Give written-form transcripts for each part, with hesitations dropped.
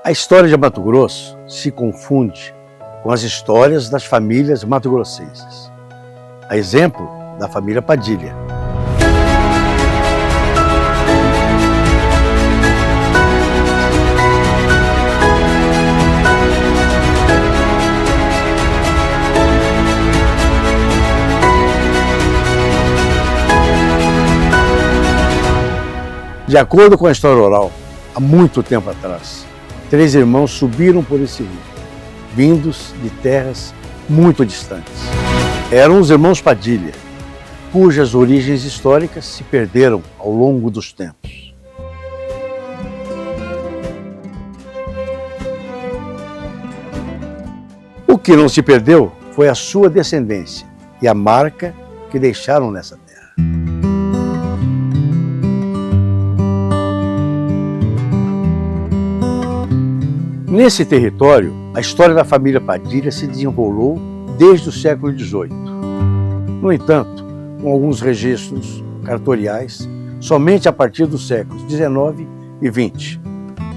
A história de Mato Grosso se confunde com as histórias das famílias mato-grossenses. A exemplo da família Padilha. De acordo com a história oral, há muito tempo atrás, 3 irmãos subiram por esse rio, vindos de terras muito distantes. Eram os irmãos Padilha, cujas origens históricas se perderam ao longo dos tempos. O que não se perdeu foi a sua descendência e a marca que deixaram nessa terra. Nesse território, a história da família Padilha se desenrolou desde o século XVIII. No entanto, com alguns registros cartoriais, somente a partir dos séculos XIX e XX.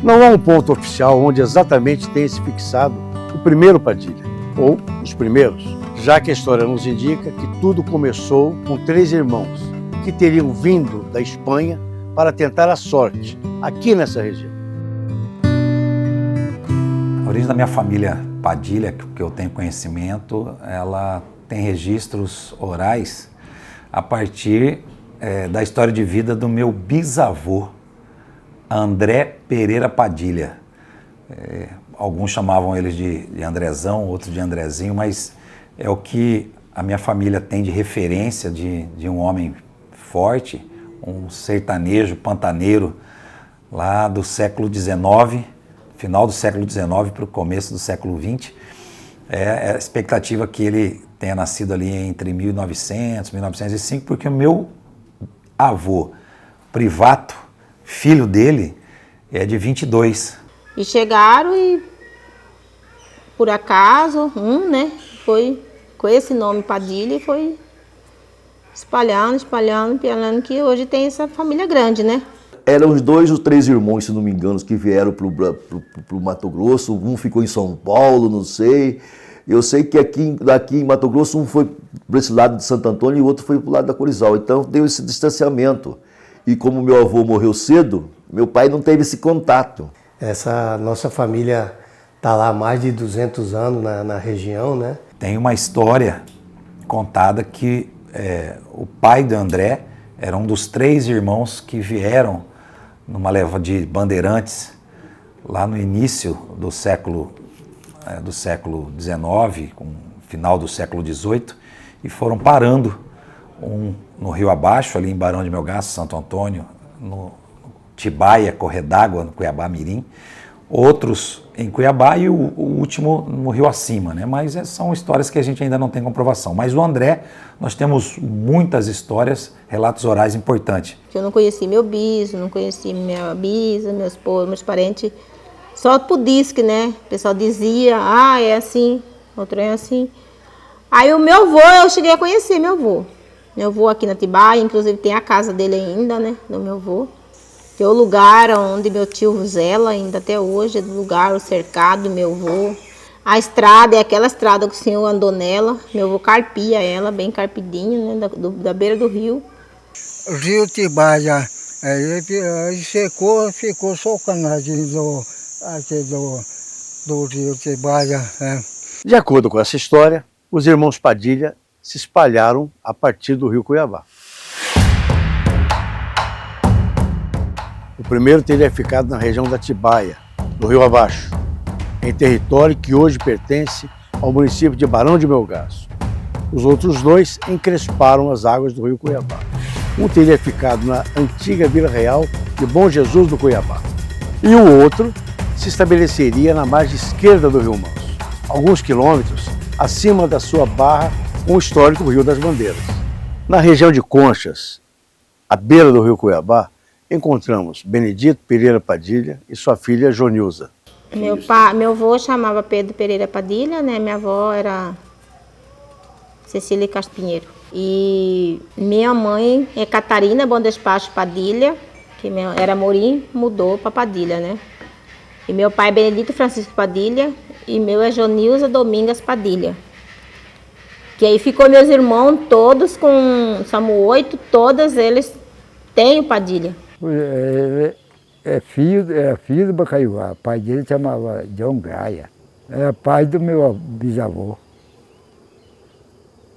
Não há um ponto oficial onde exatamente tenha se fixado o primeiro Padilha, ou os primeiros, já que a história nos indica que tudo começou com 3 irmãos que teriam vindo da Espanha para tentar a sorte aqui nessa região. A origem da minha família Padilha, que eu tenho conhecimento, ela tem registros orais a partir da história de vida do meu bisavô, André Pereira Padilha. Alguns chamavam ele de Andrezão, outros de Andrezinho, mas é o que a minha família tem de referência de um homem forte, um sertanejo pantaneiro lá do século XIX, final do século XIX para o começo do século XX. É a expectativa que ele tenha nascido ali entre 1900 e 1905, porque o meu avô, Privato, filho dele, é de 22. E chegaram e, por acaso, foi com esse nome Padilha e foi espalhando, que hoje tem essa família grande, né? Eram os 2 ou 3 irmãos, se não me engano, que vieram pro Mato Grosso. Um ficou em São Paulo, não sei. Eu sei que aqui em Mato Grosso, um foi para esse lado de Santo Antônio e o outro foi para o lado da Corizal. Então deu esse distanciamento. E como meu avô morreu cedo, meu pai não teve esse contato. Essa nossa família está lá há mais de 200 anos na região, né? Tem uma história contada que o pai do André era um dos 3 irmãos que vieram numa leva de bandeirantes lá no início do século XIX, com final do século XVIII, e foram parando, um no Rio Abaixo, ali em Barão de Melgaço, Santo Antônio, no Tibaia, Correia d'Água, no Cuiabá Mirim, outros em Cuiabá e o último no Rio Acima, né? Mas são histórias que a gente ainda não tem comprovação. Mas o André, nós temos muitas histórias, relatos orais importantes. Eu não conheci meu biso, não conheci minha bisa, meus parentes, só por disque, né? O pessoal dizia, é assim, outro é assim. Aí o meu avô, eu cheguei a conhecer meu avô. Meu avô aqui na Tibaia, inclusive tem a casa dele ainda, né? Do meu avô. Que é o lugar onde meu tio zela ainda até hoje, é do lugar, o cercado do meu avô. A estrada é aquela estrada que o senhor andou nela, meu avô carpia ela, bem carpidinho, né, da beira do rio. O rio Tibaia, ele ficou só o canadinho do rio Tibaia. De acordo com essa história, os irmãos Padilha se espalharam a partir do rio Cuiabá. O primeiro teria ficado na região da Tibaia, do rio abaixo, em território que hoje pertence ao município de Barão de Melgaço. Os outros 2 encresparam as águas do rio Cuiabá. Um teria ficado na antiga Vila Real de Bom Jesus do Cuiabá. E o outro se estabeleceria na margem esquerda do rio Manso, alguns quilômetros acima da sua barra com o histórico Rio das Bandeiras. Na região de Conchas, à beira do rio Cuiabá, encontramos Benedito Pereira Padilha e sua filha Jonilza. Meu avô chamava Pedro Pereira Padilha, né? Minha avó era Cecília Castro Pinheiro. E minha mãe é Catarina Bom Despacho Padilha, que era Morim, mudou para Padilha, né? E meu pai é Benedito Francisco Padilha e meu é Jonilza Domingas Padilha. Que aí ficou meus irmãos todos com, somos 8, todos eles têm o Padilha. Era filho do Bocaiúva. O pai dele chamava John Graia. Era pai do meu bisavô.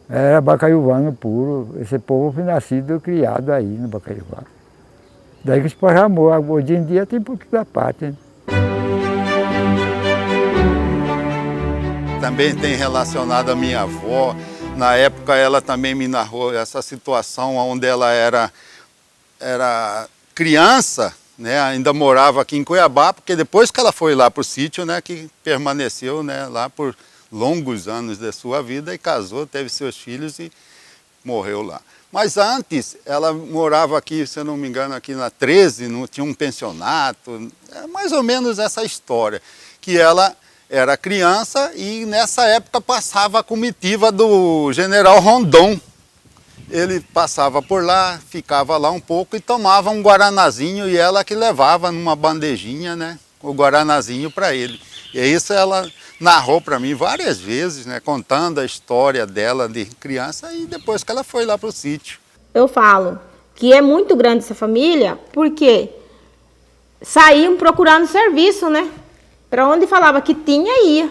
Era bacaiuvano puro. Esse povo foi nascido e criado aí no Bocaiúva. Daí que esparramou. Hoje em dia tem por toda parte. Né? Também tem relacionado a minha avó. Na época ela também me narrou essa situação onde ela era criança, né, ainda morava aqui em Cuiabá, porque depois que ela foi lá para o sítio, né, que permaneceu, né, lá por longos anos da sua vida e casou, teve seus filhos e morreu lá. Mas antes, ela morava aqui, se eu não me engano, aqui na 13, tinha um pensionato, é mais ou menos essa história, que ela era criança e nessa época passava a comitiva do general Rondon. Ele passava por lá, ficava lá um pouco e tomava um guaranazinho e ela que levava numa bandejinha, né, o guaranazinho para ele. E isso ela narrou para mim várias vezes, né, contando a história dela de criança e depois que ela foi lá para o sítio. Eu falo que é muito grande essa família porque saíam procurando serviço, né? Para onde falava que tinha, ia.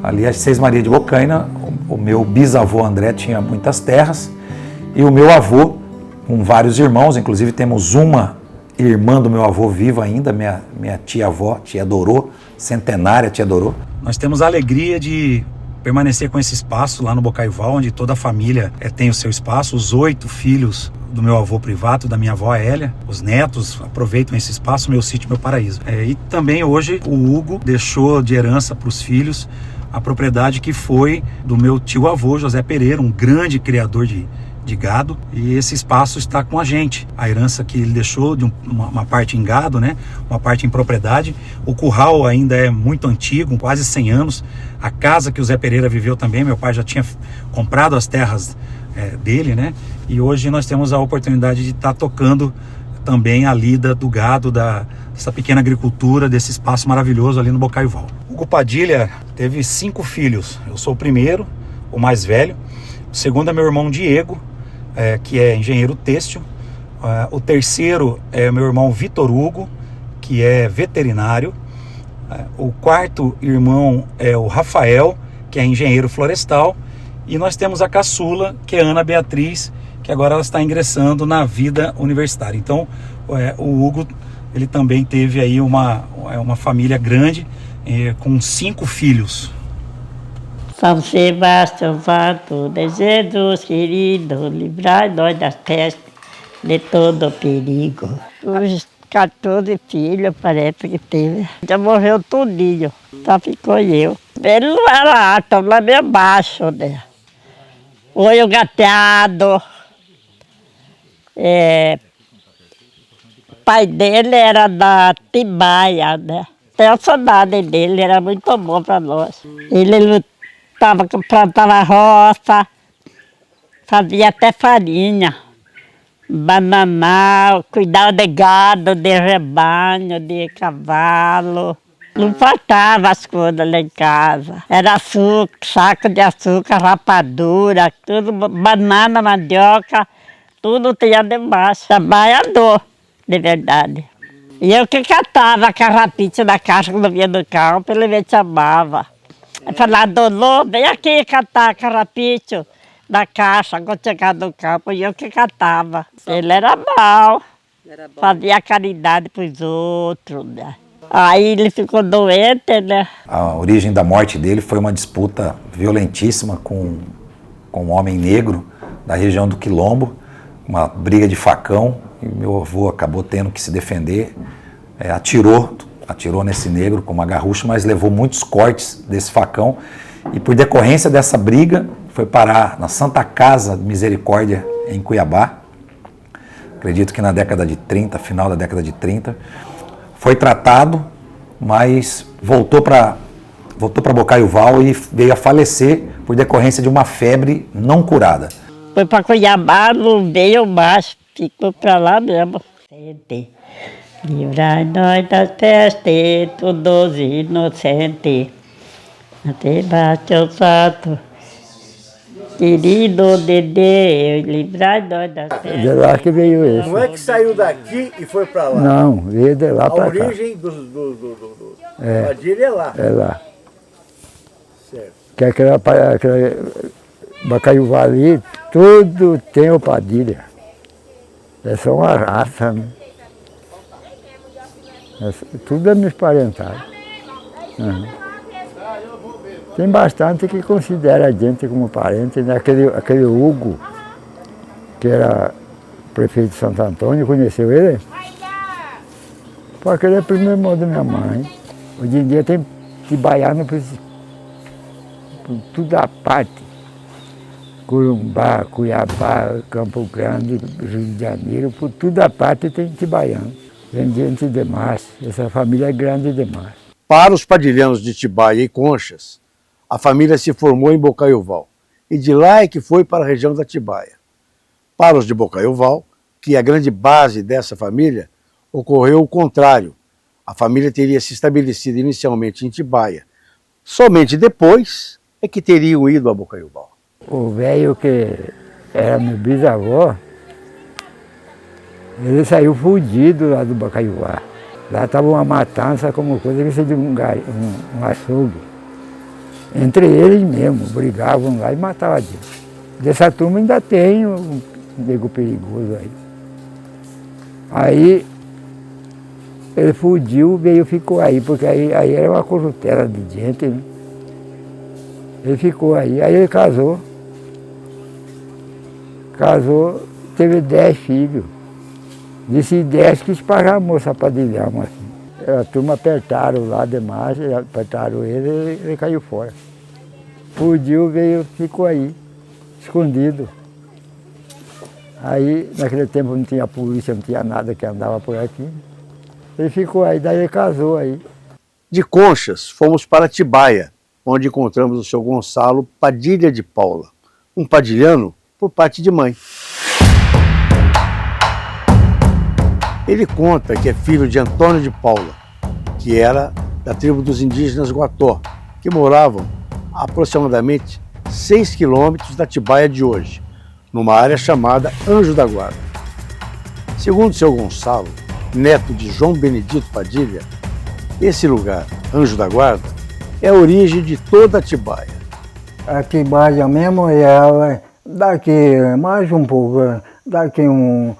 Ali, a Seis Maria de Bocaina, o meu bisavô André tinha muitas terras e o meu avô, com vários irmãos, inclusive temos uma irmã do meu avô viva ainda, minha tia-avó, tia Dorô, centenária tia Dorô. Nós temos a alegria de permanecer com esse espaço lá no Bocaiúva, onde toda a família tem o seu espaço, os 8 filhos do meu avô Privato, da minha avó Hélia, os netos aproveitam esse espaço, meu sítio, meu paraíso. E também hoje o Hugo deixou de herança para os filhos a propriedade que foi do meu tio-avô José Pereira, um grande criador de gado, e esse espaço está com a gente. A herança que ele deixou, de uma parte em gado, né? Uma parte em propriedade. O curral ainda é muito antigo, quase 100 anos. A casa que o Zé Pereira viveu também, meu pai já tinha comprado as terras dele, né? E hoje nós temos a oportunidade de estar tocando também a lida do gado, dessa pequena agricultura, desse espaço maravilhoso ali no Bocaiúva. Hugo Padilha teve 5 filhos. Eu sou o primeiro, o mais velho. O segundo é meu irmão Diego, que é engenheiro têxtil. O terceiro é meu irmão Vitor Hugo, que é veterinário. O quarto irmão é o Rafael, que é engenheiro florestal. E nós temos a caçula, que é Ana Beatriz, que agora ela está ingressando na vida universitária. Então, o Hugo, ele também teve aí uma família grande, com 5 filhos. São Sebastião, Santo de Jesus, querido, livrai nós das pestes, de todo perigo. Os 14 filhos, parece que teve. Já morreu tudinho, só ficou eu. Ele não era alto, lá meio baixo, né? Olho gateado. O pai dele era da Tibaia, né? Até a saudade dele, era muito bom para nós. Ele plantava roça, fazia até farinha, bananal, cuidava de gado, de rebanho, de cavalo. Não faltava as coisas lá em casa. Era açúcar, saco de açúcar, rapadura, tudo, banana, mandioca, tudo tinha debaixo. Trabalhador, de verdade. E eu que catava a carrapicho da caixa quando vinha do campo, ele me chamava. Ele falava, Dolô, vem aqui catar carrapicho da caixa, quando chegava do campo, e eu que catava. Ele era mau, fazia caridade para os outros, né? Aí ele ficou doente, né? A origem da morte dele foi uma disputa violentíssima com um homem negro da região do Quilombo, uma briga de facão, e meu avô acabou tendo que se defender, atirou nesse negro com uma garrucha, mas levou muitos cortes desse facão, e por decorrência dessa briga, foi parar na Santa Casa de Misericórdia, em Cuiabá, acredito que na década de 30, final da década de 30, foi tratado, mas voltou para Bocaiúva e veio a falecer por decorrência de uma febre não curada. Foi para Cuiabá, não veio mais, ficou pra lá mesmo. Sente, livrai nós das pestes, todos inocentes. Até bate o santo, querido Dedê, livrai nós das pestes. De lá que veio esse. Não é que saiu daqui e foi para lá. Não, veio de lá A para cá. origem do Padilha é lá. É lá. Certo. Que aquela Bacaiúva ali, tudo tem o Padilha. É só uma raça, né? Tudo é meus parentados. Uhum. Tem bastante que considera a gente como parente, né? Aquele Hugo, que era prefeito de Santo Antônio, conheceu ele? Porque ele é primo irmão da minha mãe. Hoje em dia tem tibaiano por toda a parte. Corumbá, Cuiabá, Campo Grande, Rio de Janeiro, por toda a parte tem tibaiano. Vem gente demais, essa família é grande demais. Para os padilhanos de Atibaia e Conchas, a família se formou em Bocaiúval e de lá é que foi para a região da Atibaia. Para os de Bocaiúval, que é a grande base dessa família, ocorreu o contrário. A família teria se estabelecido inicialmente em Atibaia. Somente depois é que teriam ido a Bocaiúval. O velho que era meu bisavô, ele saiu fugido lá do Bacaiuá. Lá estava uma matança como coisa que seria um açougue. Entre eles mesmo, brigavam lá e matavam a gente. Dessa turma ainda tem um nego perigoso aí. Aí ele fugiu, veio e ficou aí, porque aí era uma corrutela de gente, né? Ele ficou aí ele casou. Casou, teve 10 filhos. Desses 10 que esparramou essa padilhão assim. A turma apertaram lá demais, apertaram ele caiu fora. Fugiu, veio, ficou aí, escondido. Aí, naquele tempo não tinha polícia, não tinha nada que andava por aqui. Ele ficou aí, daí ele casou aí. De Conchas, fomos para Atibaia, onde encontramos o seu Gonçalo Padilha de Paula, um padilhano por parte de mãe. Ele conta que é filho de Antônio de Paula, que era da tribo dos indígenas Guató, que moravam a aproximadamente 6 quilômetros da Atibaia de hoje, numa área chamada Anjo da Guarda. Segundo seu Gonçalo, neto de João Benedito Padilha, esse lugar, Anjo da Guarda, é a origem de toda a Atibaia. A Atibaia mesmo é daqui mais um pouco, daqui uns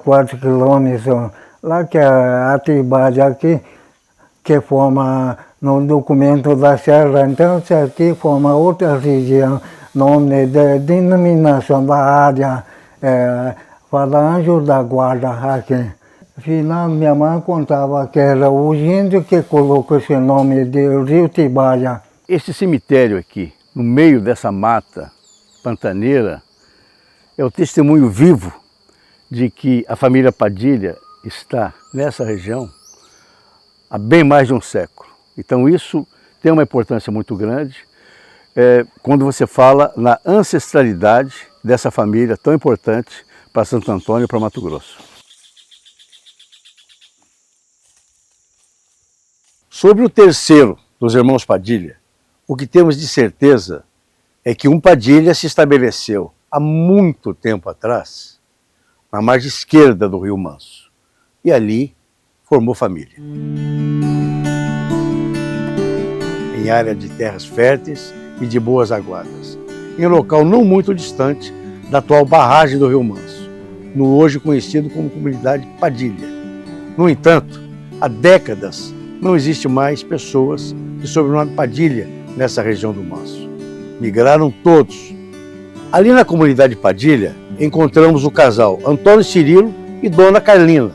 4 quilômetros, lá que a Atibaia aqui, que forma no documento da Serra, então isso aqui forma outra região, nome de denominação da área, fala Anjo da Guarda aqui. Afinal, minha mãe contava que era os índios que colocou esse nome de Rio Atibaia. Esse cemitério aqui, no meio dessa mata pantaneira, é o testemunho vivo de que a família Padilha está nessa região há bem mais de um século. Então isso tem uma importância muito grande quando você fala na ancestralidade dessa família tão importante para Santo Antônio e para Mato Grosso. Sobre o terceiro dos irmãos Padilha, o que temos de certeza é que um Padilha se estabeleceu há muito tempo atrás na margem esquerda do Rio Manso e ali formou família. Em área de terras férteis e de boas aguadas, em um local não muito distante da atual barragem do Rio Manso, no hoje conhecido como comunidade Padilha. No entanto, há décadas não existe mais pessoas de sobrenome Padilha nessa região do Manso. Migraram todos. Ali na comunidade Padilha, encontramos o casal Antônio Cirilo e Dona Carlina,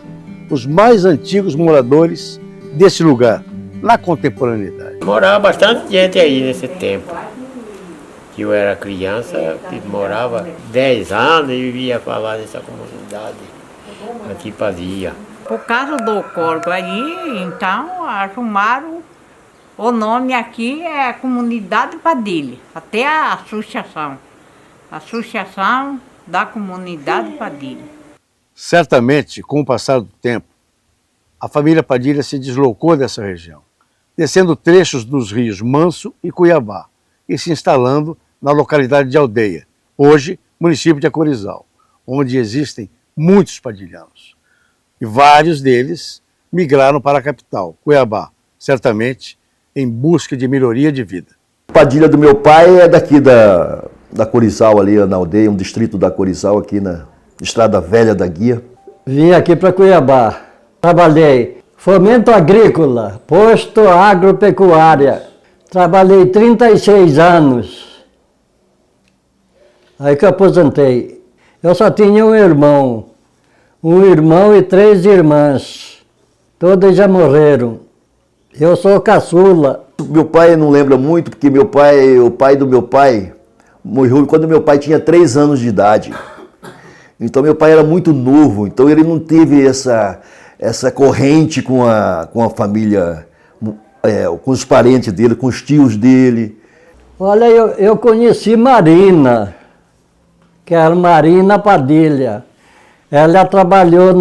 os mais antigos moradores desse lugar, na contemporaneidade. Morava bastante gente aí nesse tempo. Que eu era criança, morava 10 anos e vivia falar nessa comunidade aqui Padilha. Por causa do corpo aí, então arrumaram o nome aqui Comunidade Padilha, até a associação da comunidade Padilha. Certamente, com o passar do tempo, a família Padilha se deslocou dessa região, descendo trechos dos rios Manso e Cuiabá e se instalando na localidade de Aldeia, hoje município de Acorizal, onde existem muitos padilhanos. E vários deles migraram para a capital, Cuiabá, certamente em busca de melhoria de vida. Padilha do meu pai é daqui da Acorizal, ali na Aldeia, um distrito da Acorizal, aqui na Estrada Velha da Guia. Vim aqui para Cuiabá. Trabalhei fomento agrícola, posto agropecuária. Trabalhei 36 anos. Aí que eu aposentei. Eu só tinha um irmão e 3 irmãs. Todas já morreram. Eu sou caçula. Meu pai não lembra muito, porque o pai do meu pai morreu quando meu pai tinha 3 anos de idade. Então meu pai era muito novo, então ele não teve essa corrente com a família, com os parentes dele, com os tios dele. Olha, eu conheci Marina, que era Marina Padilha. Ela trabalhou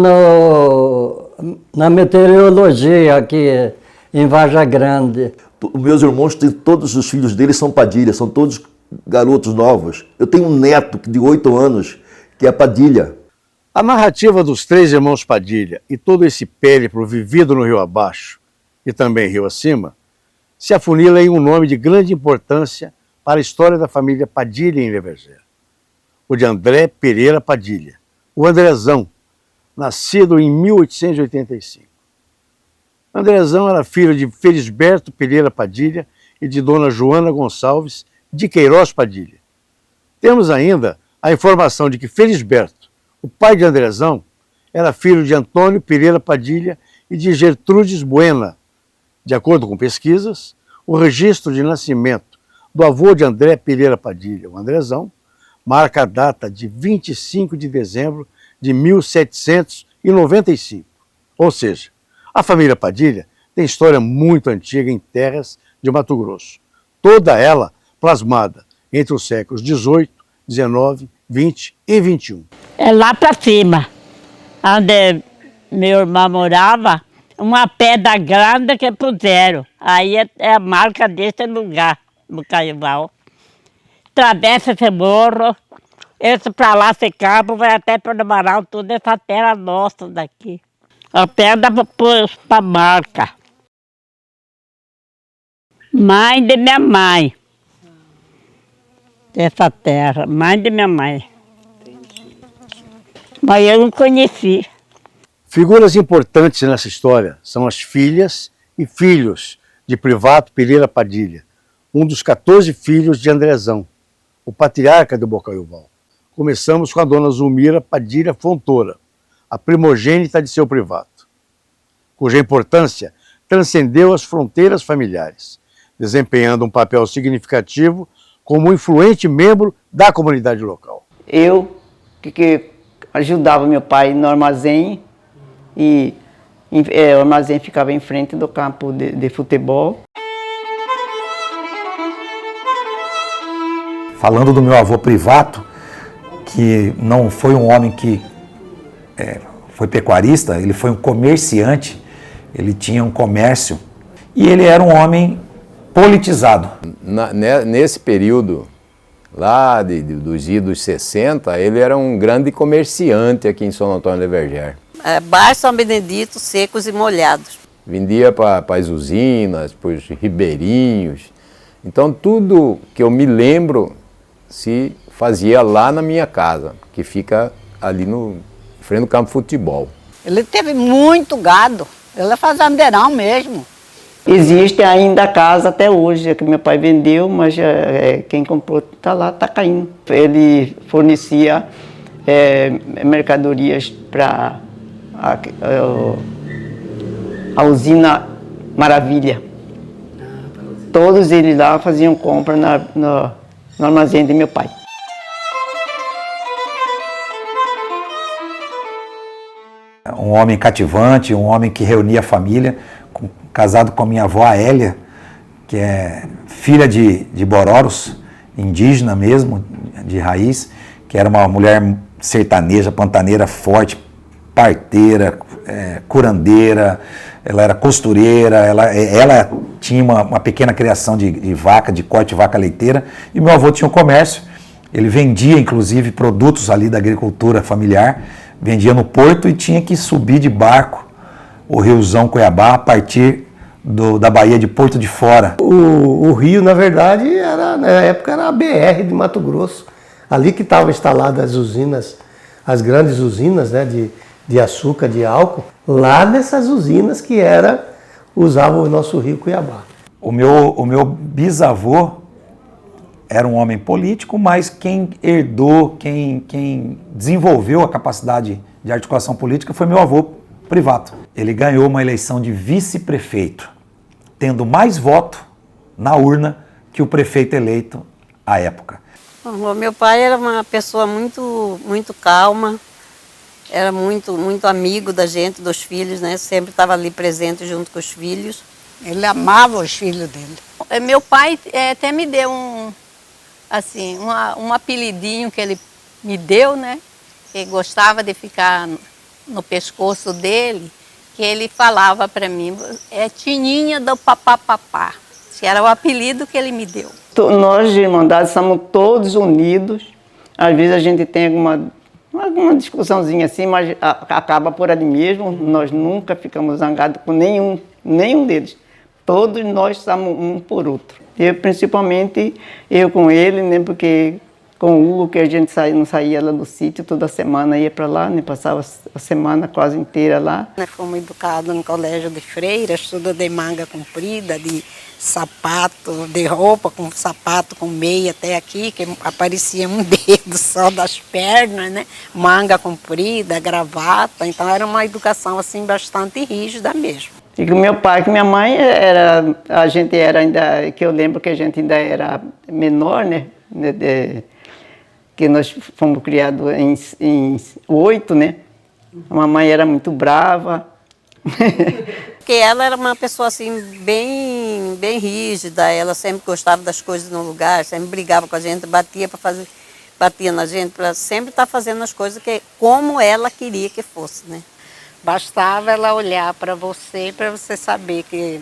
na meteorologia aqui em Varja Grande. Os meus irmãos, todos os filhos deles são Padilha, são todos garotos novos. Eu tenho um neto de 8 anos, que é Padilha. A narrativa dos 3 irmãos Padilha e todo esse périplo vivido no rio abaixo e também rio acima se afunila em um nome de grande importância para a história da família Padilha em Leverger. O de André Pereira Padilha, o Andrezão, nascido em 1885. Andrezão era filho de Felisberto Pereira Padilha e de Dona Joana Gonçalves de Queiroz Padilha. Temos ainda a informação de que Felisberto, o pai de Andrezão, era filho de Antônio Pereira Padilha e de Gertrudes Buena. De acordo com pesquisas, o registro de nascimento do avô de André Pereira Padilha, o Andrezão, marca a data de 25 de dezembro de 1795. Ou seja, a família Padilha tem história muito antiga em terras de Mato Grosso, toda ela plasmada entre os séculos XVIII, XIX, XX e XXI. É lá para cima, onde meu irmão morava, uma pedra grande que puseram. Aí é a marca desse lugar, no Caival. Atravessa esse morro, esse para lá, esse cabo, vai até para o Amaral, toda essa terra nossa daqui. A pedra para a marca. Mãe de minha mãe. Dessa terra, mãe de minha mãe. Mas eu não conheci. Figuras importantes nessa história são as filhas e filhos de Privato Pereira Padilha, um dos 14 filhos de Andrezão, o patriarca do Bocaiúval. Começamos com a dona Zulmira Padilha Fontoura, a primogênita de seu Privato, cuja importância transcendeu as fronteiras familiares, desempenhando um papel significativo como um influente membro da comunidade local. Eu que ajudava meu pai no armazém, e o armazém ficava em frente do campo de futebol. Falando do meu avô Privato, que não foi um homem que foi pecuarista, ele foi um comerciante, ele tinha um comércio e ele era um homem politizado. Nesse período, lá dos idos 60, ele era um grande comerciante aqui em São Antônio de Verger. Baixo São Benedito, secos e molhados. Vendia para as usinas, para os ribeirinhos. Então tudo que eu me lembro se fazia lá na minha casa, que fica ali no frente do campo de futebol. Ele teve muito gado, ele é fazendeirão mesmo. Existe ainda a casa até hoje, que meu pai vendeu, mas quem comprou está lá, está caindo. Ele fornecia mercadorias para a usina Maravilha. Todos eles lá faziam compra no armazém de meu pai. Um homem cativante, um homem que reunia a família, casado com a minha avó Aélia, que é filha de Bororos, indígena mesmo, de raiz, que era uma mulher sertaneja, pantaneira, forte, parteira, curandeira, ela era costureira, ela tinha uma pequena criação de vaca, de corte de vaca leiteira, e meu avô tinha um comércio, ele vendia inclusive produtos ali da agricultura familiar, vendia no porto e tinha que subir de barco o riozão Cuiabá a partir da Baía de Porto de Fora. O rio, na verdade, na época era a BR de Mato Grosso. Ali que estavam instaladas as usinas, as grandes usinas, né, de açúcar, de álcool, lá nessas usinas que usavam o nosso rio Cuiabá. O meu bisavô era um homem político, mas quem herdou, quem desenvolveu a capacidade de articulação política foi meu avô Privato. Ele ganhou uma eleição de vice-prefeito, tendo mais voto na urna que o prefeito eleito à época. O meu pai era uma pessoa muito calma, era muito amigo da gente, dos filhos, né? Sempre estava ali presente junto com os filhos. Ele amava os filhos dele. Meu pai até me deu um apelidinho que ele me deu, né? Ele gostava de ficar no pescoço dele, que ele falava para mim, Tininha do papapá, que era o apelido que ele me deu. Nós de Irmandade somos todos unidos, às vezes a gente tem alguma discussãozinha assim, mas acaba por ali mesmo, nós nunca ficamos zangados com nenhum deles. Todos nós somos um por outro. Principalmente eu com ele, né, porque com o Hugo, que a gente não saía lá do sítio, toda semana ia para lá, né, passava a semana quase inteira lá. Nós fomos educados no colégio de freiras, tudo de manga comprida, de sapato, de roupa com sapato, com meia até aqui, que aparecia um dedo só das pernas, né? Manga comprida, gravata, então era uma educação assim bastante rígida mesmo. E que meu pai e minha mãe, a gente era ainda, que eu lembro que a gente ainda era menor, né? Que nós fomos criados em 8, né? A mamãe era muito brava. Porque ela era uma pessoa assim bem rígida, ela sempre gostava das coisas no lugar, sempre brigava com a gente, batia na gente para sempre estar fazendo as coisas como ela queria que fosse, né? Bastava ela olhar para você saber que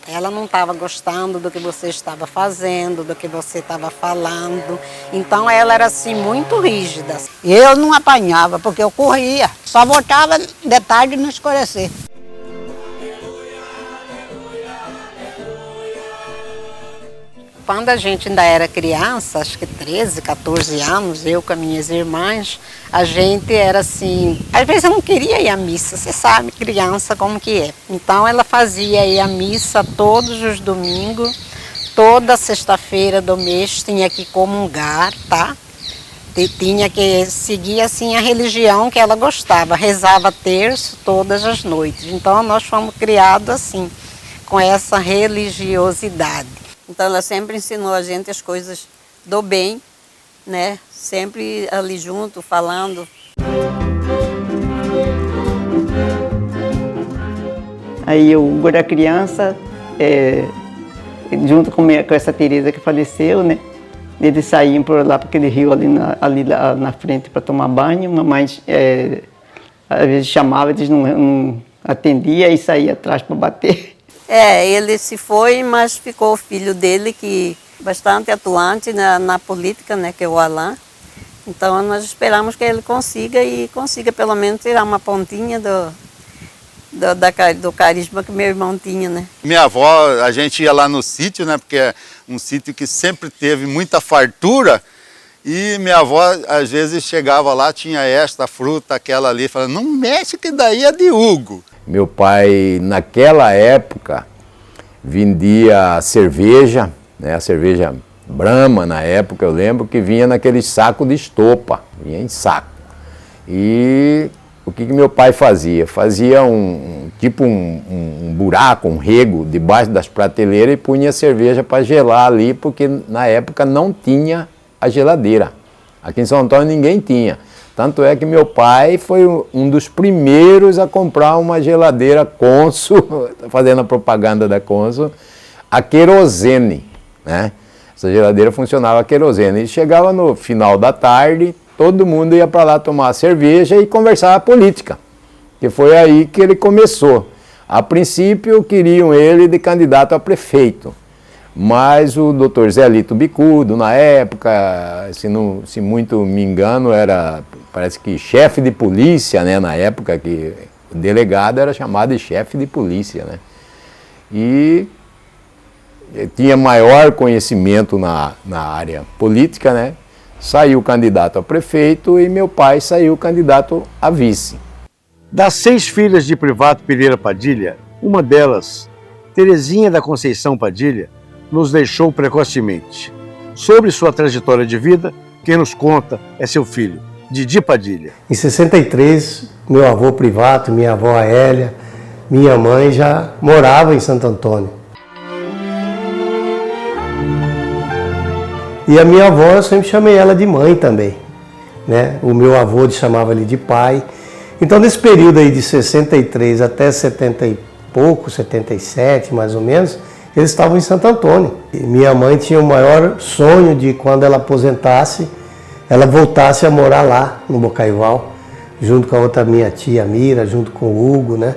ela não estava gostando do que você estava fazendo, do que você estava falando. Então ela era assim muito rígida. Eu não apanhava porque eu corria, só voltava de tarde no escurecer. Quando a gente ainda era criança, acho que 13, 14 anos, eu com as minhas irmãs, a gente era assim, às vezes eu não queria ir à missa, você sabe, criança como que é. Então ela fazia ir à missa todos os domingos, toda sexta-feira do mês tinha que comungar, tá? Tinha que seguir assim a religião que ela gostava, rezava terço todas as noites. Então nós fomos criados assim, com essa religiosidade. Então ela sempre ensinou a gente as coisas do bem, né? Sempre ali junto, falando. Aí o Hugo era criança, junto com essa Tereza que faleceu, né? Eles saíam por lá para aquele rio ali na frente para tomar banho. Mamãe às vezes chamava, eles não atendiam e saía atrás para bater. Ele se foi, mas ficou o filho dele, que bastante atuante na política, né, que é o Alain. Então nós esperamos que ele consiga pelo menos tirar uma pontinha do carisma que meu irmão tinha, né? Minha avó, a gente ia lá no sítio, né, porque é um sítio que sempre teve muita fartura, e minha avó às vezes chegava lá, tinha esta fruta, aquela ali, falando, não mexe que daí é de Hugo. Meu pai, naquela época, vendia cerveja, né, a cerveja Brahma, na época, eu lembro que vinha naqueles sacos de estopa, vinha em saco. E o que meu pai fazia? Fazia um buraco, um rego, debaixo das prateleiras e punha a cerveja para gelar ali, porque na época não tinha a geladeira. Aqui em São Antônio ninguém tinha. Tanto é que meu pai foi um dos primeiros a comprar uma geladeira Consul, fazendo a propaganda da Consul, a querosene, né? Essa geladeira funcionava a querosene. E chegava no final da tarde, todo mundo ia para lá tomar cerveja e conversar política. Que foi aí que ele começou. A princípio queriam ele de candidato a prefeito, mas o doutor Zé Lito Bicudo, na época, se muito me engano, parece que chefe de polícia, né, na época, que o delegado era chamado de chefe de polícia, né, e tinha maior conhecimento na área política, né, saiu candidato a prefeito e meu pai saiu candidato a vice. Das 6 filhas de Privato Pereira Padilha, uma delas, Terezinha da Conceição Padilha, nos deixou precocemente. Sobre sua trajetória de vida, quem nos conta é seu filho, Didi Padilha. Em 63, meu avô Privato, minha avó Aélia, minha mãe já morava em Santo Antônio. E a minha avó, eu sempre chamei ela de mãe também, né? O meu avô chamava ele de pai. Então, nesse período aí de 63 até 70 e pouco, 77 mais ou menos, eles estavam em Santo Antônio. E minha mãe tinha o maior sonho de, quando ela aposentasse, ela voltasse a morar lá no Bocaiuval, junto com a outra minha tia Mira, junto com o Hugo, né?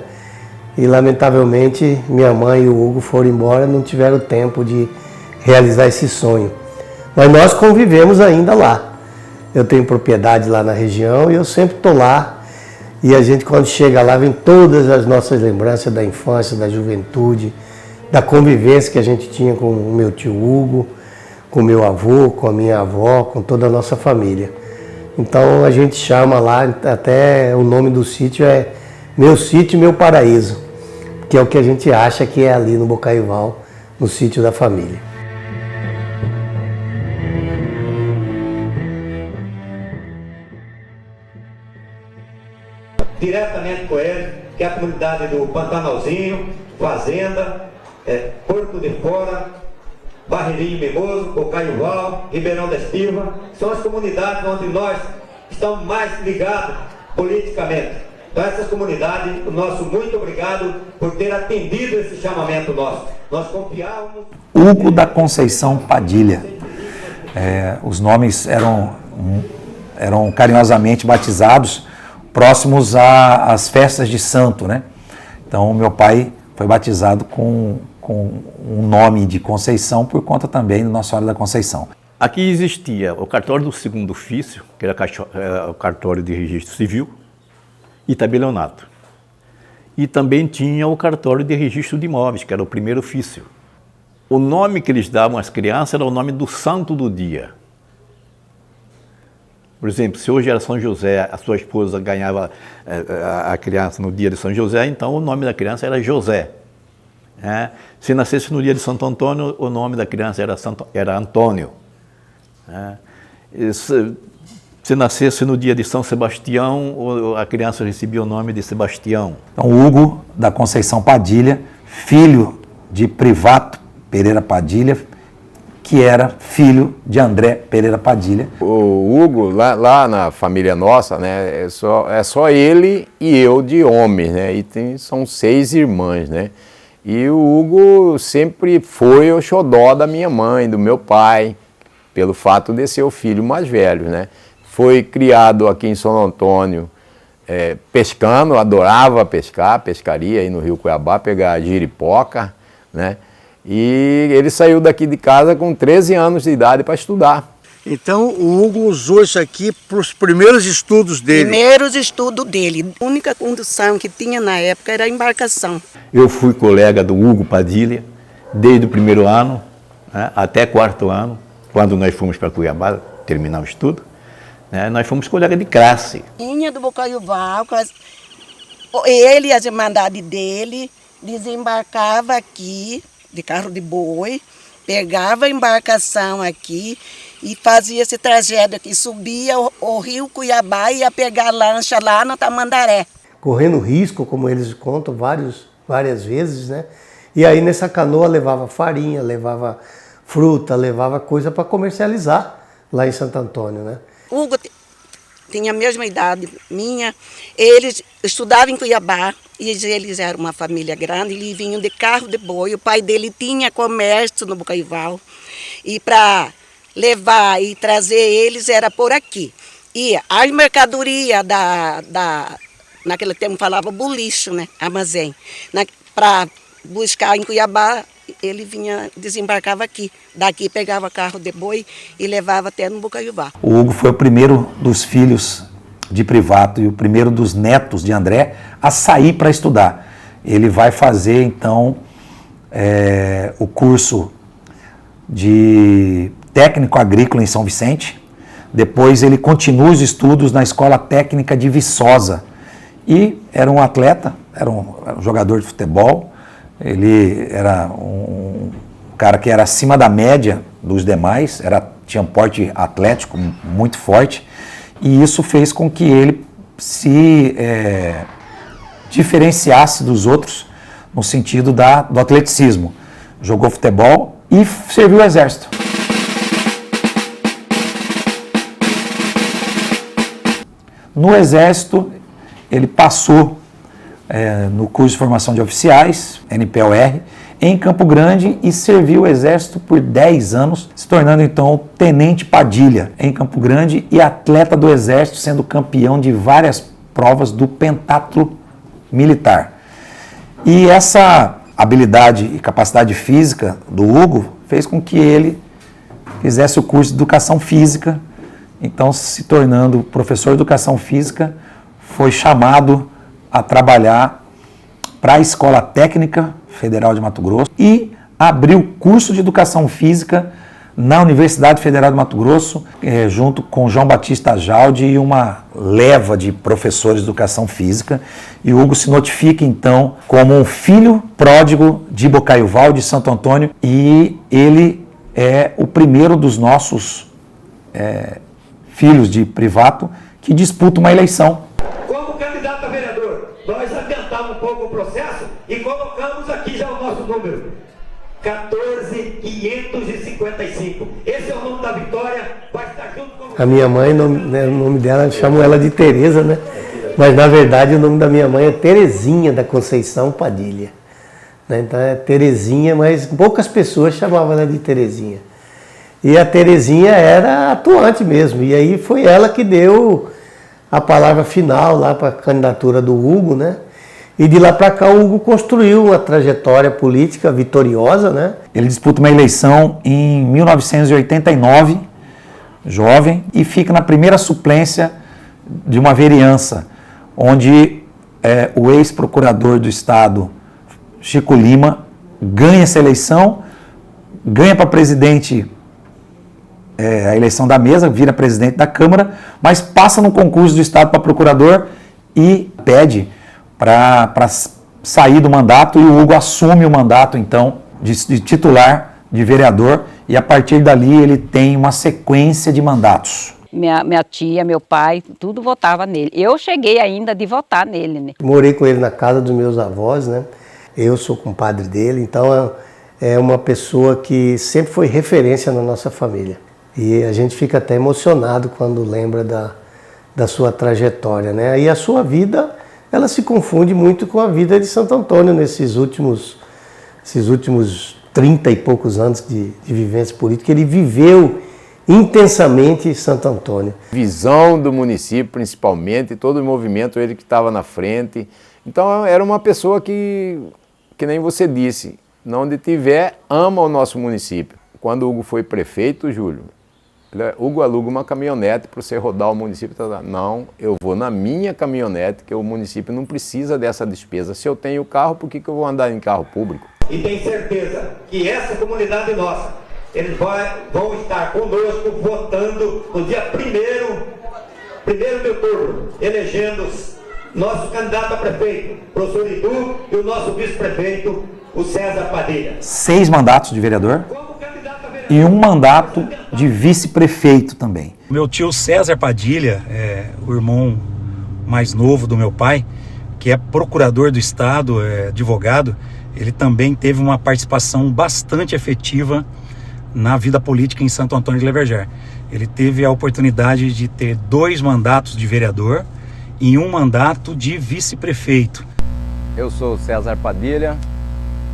E lamentavelmente minha mãe e o Hugo foram embora, não tiveram tempo de realizar esse sonho. Mas nós convivemos ainda lá. Eu tenho propriedade lá na região e eu sempre estou lá. E a gente, quando chega lá, vem todas as nossas lembranças da infância, da juventude, da convivência que a gente tinha com o meu tio Hugo, com o meu avô, com a minha avó, com toda a nossa família. Então a gente chama lá, até o nome do sítio é Meu Sítio, Meu Paraíso, que é o que a gente acha que é ali no Bocaiuval, no sítio da família. Diretamente com ele, que é a comunidade do Pantanalzinho, Fazenda, Porto de Fora, Barreirinho Mimoso, Bocaiuval, Ribeirão da Estiva, são as comunidades onde nós estamos mais ligados politicamente. Então essas comunidades, o nosso muito obrigado por ter atendido esse chamamento nosso. Nós confiávamos... Hugo da Conceição Padilha. Os nomes eram carinhosamente batizados próximos às festas de santo, né? Então, meu pai foi batizado com um nome de Conceição por conta também do Nossa Senhora da Conceição. Aqui existia o cartório do segundo ofício, que era o cartório de registro civil e tabelionato. E também tinha o cartório de registro de imóveis, que era o primeiro ofício. O nome que eles davam às crianças era o nome do santo do dia. Por exemplo, se hoje era São José, a sua esposa ganhava a criança no dia de São José, então o nome da criança era José. Se nascesse no dia de Santo Antônio, o nome da criança era Antônio. Se nascesse no dia de São Sebastião, a criança recebia o nome de Sebastião. Então, Hugo da Conceição Padilha, filho de Privato Pereira Padilha, que era filho de André Pereira Padilha. O Hugo, lá na família nossa, né, é só ele e eu de homens, né, e são 6 irmãs, né. E o Hugo sempre foi o xodó da minha mãe, do meu pai, pelo fato de ser o filho mais velho, né. Foi criado aqui em São Antônio, pescando, adorava pescar, pescaria aí no Rio Cuiabá, pegar giripoca, né. E ele saiu daqui de casa com 13 anos de idade para estudar. Então o Hugo usou isso aqui para os primeiros estudos dele. Primeiros estudos dele. A única condução que tinha na época era a embarcação. Eu fui colega do Hugo Padilha desde o primeiro ano, né, até 4º ano, quando nós fomos para Cuiabá terminar o estudo. Né, nós fomos colegas de classe. Tinha do Bocaiuval, ele e as irmandades dele desembarcava aqui de carro de boi, pegava a embarcação aqui e fazia esse trajeto aqui, subia o rio Cuiabá e ia pegar lancha lá no Tamandaré. Correndo risco, como eles contam várias vezes, né? E aí nessa canoa levava farinha, levava fruta, levava coisa para comercializar lá em Santo Antônio, né? Hugo tinha a mesma idade minha, ele estudava em Cuiabá, E eles eram uma família grande, eles vinham de carro de boi. O pai dele tinha comércio no Bocaiúval. E para levar e trazer eles era por aqui. E as mercadorias naquele tempo falava bolicho, né? Armazém. Para buscar em Cuiabá, ele desembarcava aqui. Daqui pegava carro de boi e levava até no Bocaiúval. O Hugo foi o primeiro dos filhos de Privato e o primeiro dos netos de André a sair para estudar. Ele vai fazer, então, o curso de técnico agrícola em São Vicente. Depois ele continua os estudos na Escola Técnica de Viçosa. E era um atleta, era um jogador de futebol. Ele era um cara que era acima da média dos demais, tinha um porte atlético muito forte. E isso fez com que ele se diferenciasse dos outros no sentido do atleticismo. Jogou futebol e serviu o Exército. No Exército, ele passou no curso de formação de oficiais, NPOR, em Campo Grande e serviu o Exército por 10 anos, se tornando então Tenente Padilha em Campo Grande e atleta do Exército, sendo campeão de várias provas do pentatlo militar. E essa habilidade e capacidade física do Hugo fez com que ele fizesse o curso de Educação Física, então se tornando professor de Educação Física, foi chamado a trabalhar para a Escola Técnica Federal de Mato Grosso e abriu curso de Educação Física na Universidade Federal de Mato Grosso, junto com João Batista Jaldi e uma leva de professores de Educação Física. E o Hugo se notifica, então, como um filho pródigo de Bocaiúval, de Santo Antônio, e ele é o primeiro dos nossos filhos de Privato que disputa uma eleição. Como candidato a vereador, nós adiantamos um pouco o processo e colocamos aqui já o nosso número. 14.555. Esse é o nome da vitória, vai estar junto com... A minha mãe, o nome dela, chamam ela de Tereza, né? Mas na verdade o nome da minha mãe é Terezinha da Conceição Padilha. Né? Então é Terezinha, mas poucas pessoas chamavam ela de Terezinha. E a Terezinha era atuante mesmo, e aí foi ela que deu a palavra final lá para a candidatura do Hugo, né? E de lá para cá o Hugo construiu uma trajetória política vitoriosa, né? Ele disputa uma eleição em 1989, jovem, e fica na primeira suplência de uma vereança, onde o ex-procurador do Estado, Chico Lima, ganha essa eleição, ganha para presidente a eleição da mesa, vira presidente da Câmara, mas passa no concurso do Estado para procurador e pede para sair do mandato, e o Hugo assume o mandato, então, de titular, de vereador, e a partir dali ele tem uma sequência de mandatos. Minha tia, meu pai, tudo votava nele. Eu cheguei ainda de votar nele, né? Morei com ele na casa dos meus avós, né? Eu sou compadre dele, então é uma pessoa que sempre foi referência na nossa família. E a gente fica até emocionado quando lembra da sua trajetória, né? E a sua vida, ela se confunde muito com a vida de Santo Antônio nesses últimos 30 e poucos anos de vivência política. Ele viveu intensamente Santo Antônio. Visão do município, principalmente, todo o movimento, ele que estava na frente. Então era uma pessoa que nem você disse, onde tiver, ama o nosso município. Quando o Hugo foi prefeito, Júlio, Hugo aluga uma caminhonete para você rodar o município. Não, eu vou na minha caminhonete, que o município não precisa dessa despesa. Se eu tenho carro, por que eu vou andar em carro público? E tenho certeza que essa comunidade nossa, eles vão estar conosco votando no dia 1º de outubro, elegendo nosso candidato a prefeito, professor Edu, e o nosso vice-prefeito, o César Padilha. 6 mandatos de vereador e um mandato de vice-prefeito também. Meu tio César Padilha, o irmão mais novo do meu pai, que é procurador do Estado, advogado, ele também teve uma participação bastante efetiva na vida política em Santo Antônio de Leverger. Ele teve a oportunidade de ter 2 mandatos de vereador e um mandato de vice-prefeito. Eu sou César Padilha,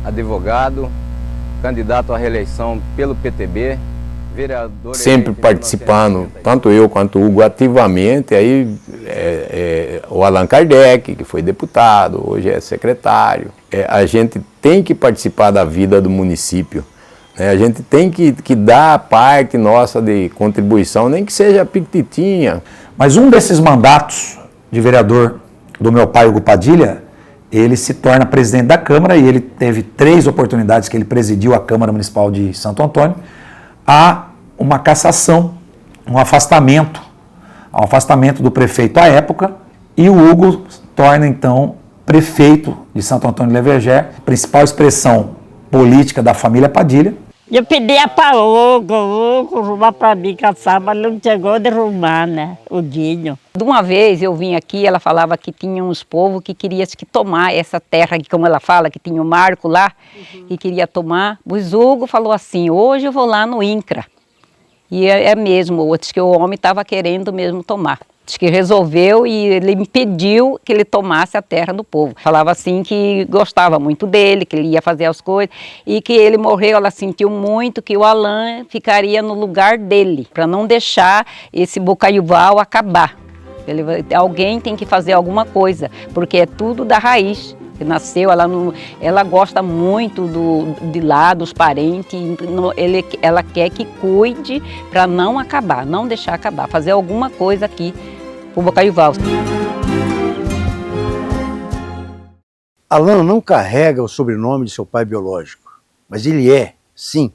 advogado, candidato à reeleição pelo PTB, vereador... Sempre participando, tanto eu quanto o Hugo, ativamente, aí o Allan Kardec, que foi deputado, hoje é secretário. A gente tem que participar da vida do município, né? A gente tem que dar a parte nossa de contribuição, nem que seja pequititinha. Mas um desses mandatos de vereador do meu pai, Hugo Padilha, ele se torna presidente da Câmara e ele teve 3 oportunidades que ele presidiu a Câmara Municipal de Santo Antônio. Há uma cassação, um afastamento do prefeito à época, e o Hugo torna então prefeito de Santo Antônio de Leverger, principal expressão política da família Padilha. Eu pedia para o Hugo arrumar para mim caçar, mas não chegou de arrumar, né, o Guinho. De uma vez eu vim aqui, ela falava que tinha uns povos que queriam tomar essa terra, que, como ela fala, que tinha o Marco lá, que queria tomar. O Hugo falou assim, hoje eu vou lá no INCRA. E é mesmo, diz que o homem estava querendo mesmo tomar. Diz que resolveu e ele impediu que ele tomasse a terra do povo. Falava assim que gostava muito dele, que ele ia fazer as coisas, e que ele morreu, ela sentiu muito que o Allan ficaria no lugar dele, para não deixar esse Bocaiúval acabar. Alguém tem que fazer alguma coisa, porque é tudo da raiz. Que nasceu, ela gosta muito de lá, dos parentes, ela quer que cuide para não acabar, não deixar acabar, fazer alguma coisa aqui para o Bocaiúval. Allan não carrega o sobrenome de seu pai biológico, mas ele é, sim,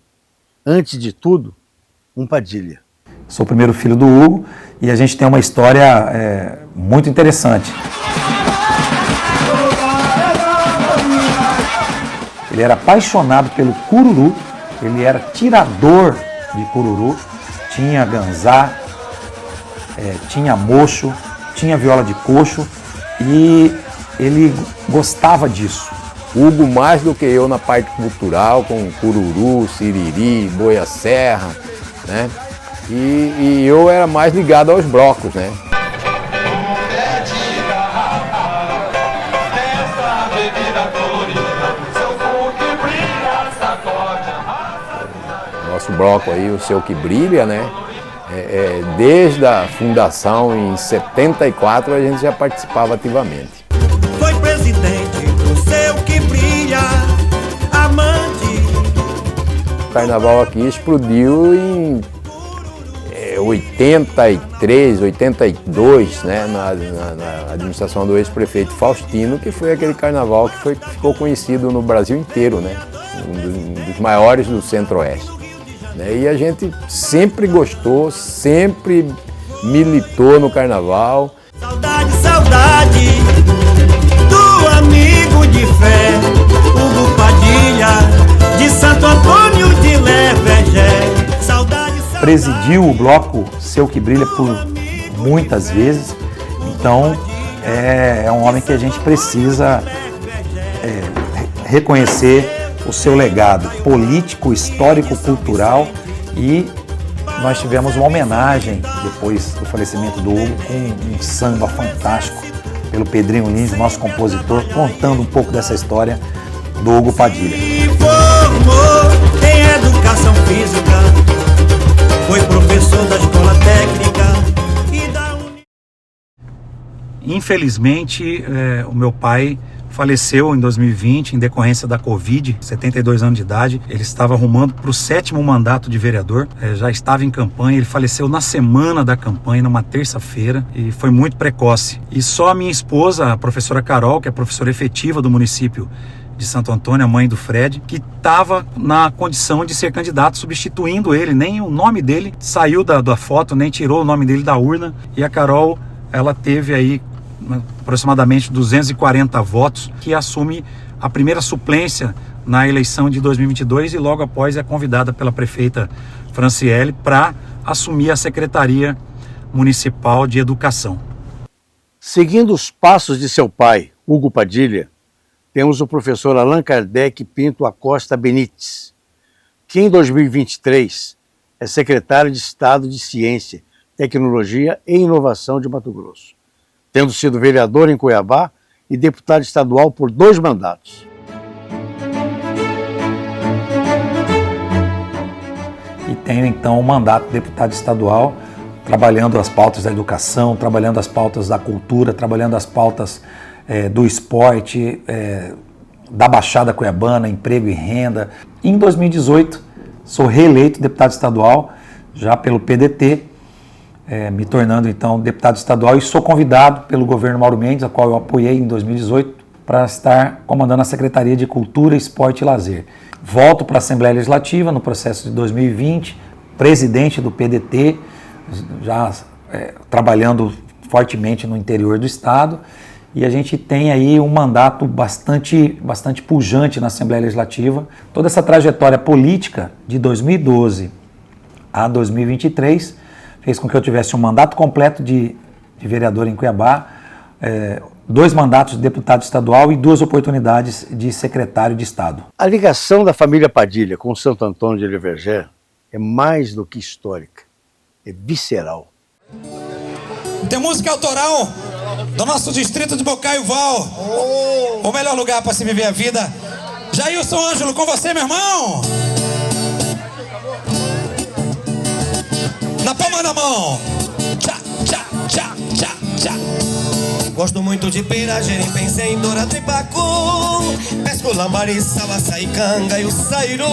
antes de tudo, um Padilha. Sou o primeiro filho do Hugo e a gente tem uma história muito interessante. Ele era apaixonado pelo cururu, ele era tirador de cururu, tinha ganzá, tinha mocho, tinha viola de coxo e ele gostava disso. Hugo mais do que eu na parte cultural, com cururu, siriri, boia-serra, né? E eu era mais ligado aos blocos, né? Nosso bloco aí, o Seu Que Brilha, né? Desde a fundação em 74 a gente já participava ativamente. Foi presidente do Seu Que Brilha, amante. O carnaval aqui explodiu em 83, 82, né? Na administração do ex-prefeito Faustino, que foi aquele carnaval que ficou conhecido no Brasil inteiro, né? Um dos maiores do Centro-Oeste. E a gente sempre gostou, sempre militou no carnaval. Saudade, saudade do amigo de fé, Hugo Padilha, de Santo Antônio de Leverger. Saudade, saudade. Presidiu o bloco Seu Que Brilha por muitas vezes, então é um homem que a gente precisa reconhecer o seu legado político, histórico, cultural, e nós tivemos uma homenagem depois do falecimento do Hugo com um samba fantástico pelo Pedrinho Lins, nosso compositor, contando um pouco dessa história do Hugo Padilha. Formou em educação física, foi professor da escola técnica e da Infelizmente, o meu pai faleceu em 2020 em decorrência da Covid, 72 anos de idade. Ele estava arrumando para o 7º mandato de vereador, já estava em campanha. Ele faleceu na semana da campanha, numa terça-feira, e foi muito precoce. E só a minha esposa, a professora Carol, que é professora efetiva do município de Santo Antônio, a mãe do Fred, que estava na condição de ser candidato, substituindo ele. Nem o nome dele saiu da foto, nem tirou o nome dele da urna. E a Carol, ela teve aí aproximadamente 240 votos, que assume a primeira suplência na eleição de 2022 e logo após é convidada pela prefeita Franciele para assumir a Secretaria Municipal de Educação. Seguindo os passos de seu pai, Hugo Padilha, temos o professor Allan Kardec Pinto Acosta Benites, que em 2023 é secretário de Estado de Ciência, Tecnologia e Inovação de Mato Grosso, tendo sido vereador em Cuiabá e deputado estadual por 2 mandatos. E tenho então um mandato de deputado estadual, trabalhando as pautas da educação, trabalhando as pautas da cultura, trabalhando as pautas do esporte, da Baixada Cuiabana, emprego e renda. Em 2018, sou reeleito deputado estadual, já pelo PDT, me tornando então deputado estadual, e sou convidado pelo governo Mauro Mendes, a qual eu apoiei em 2018, para estar comandando a Secretaria de Cultura, Esporte e Lazer. Volto para a Assembleia Legislativa no processo de 2020, presidente do PDT, já trabalhando fortemente no interior do estado, e a gente tem aí um mandato bastante pujante na Assembleia Legislativa. Toda essa trajetória política de 2012 a 2023 fez com que eu tivesse um mandato completo de vereador em Cuiabá, 2 mandatos de deputado estadual e 2 oportunidades de secretário de Estado. A ligação da família Padilha com Santo Antônio de Leverger é mais do que histórica, é visceral. Tem música autoral do nosso distrito de Bocaiuval. O melhor lugar para se viver a vida. Jailson Ângelo, com você, meu irmão. Na palma da mão. Tchá, tchá, tchá, tchá, tchá. Gosto muito de pera, jerim, em dourado e pacu. Pesco lambari, sal, açaí, canga e o sairu.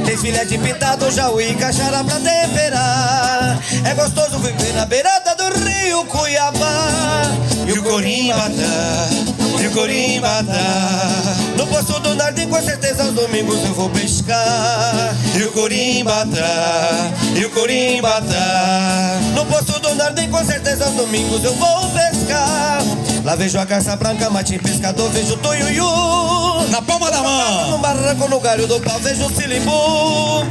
Tem filé de pintado, jauí, caixara pra temperar. É gostoso viver na beirada do rio Cuiabá. E o Corimbatá, e o Corimbatá. No Poço do Nardim, com certeza aos domingos eu vou pescar. E o Corimbatá, e o Corimbatá. No Poço do Nardim, com certeza aos domingos eu vou pescar. Lá vejo a garça branca, matim pescador, vejo o tuiuiu. Na palma da mão. No barranco, no galho do pau, vejo o silimbu.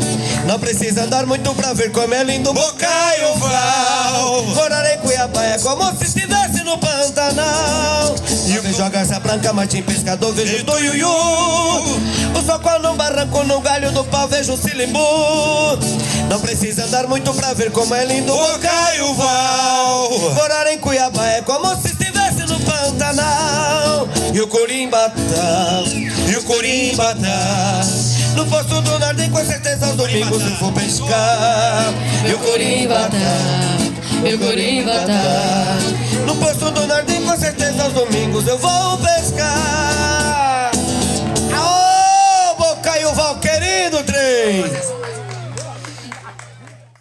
Não precisa andar muito pra ver como é lindo Bocaiuval. Morar em Cuiabá é como se estivesse no Pantanal. E eu vejo a garça branca, matim pescador, vejo o tuiuiu. O soco no barranco, no galho do pau, vejo o silimbu. Não precisa andar muito pra ver como é lindo Bocaiuval. Morar em Cuiabá é como se estivesse no Pantanal. E o Corimbatá, e o Corimbatá. No Poço do Nardim, com certeza aos domingos eu vou pescar. E o Corimbatá, e o Corimbatá. No Poço do Nardim, com certeza aos domingos eu vou pescar.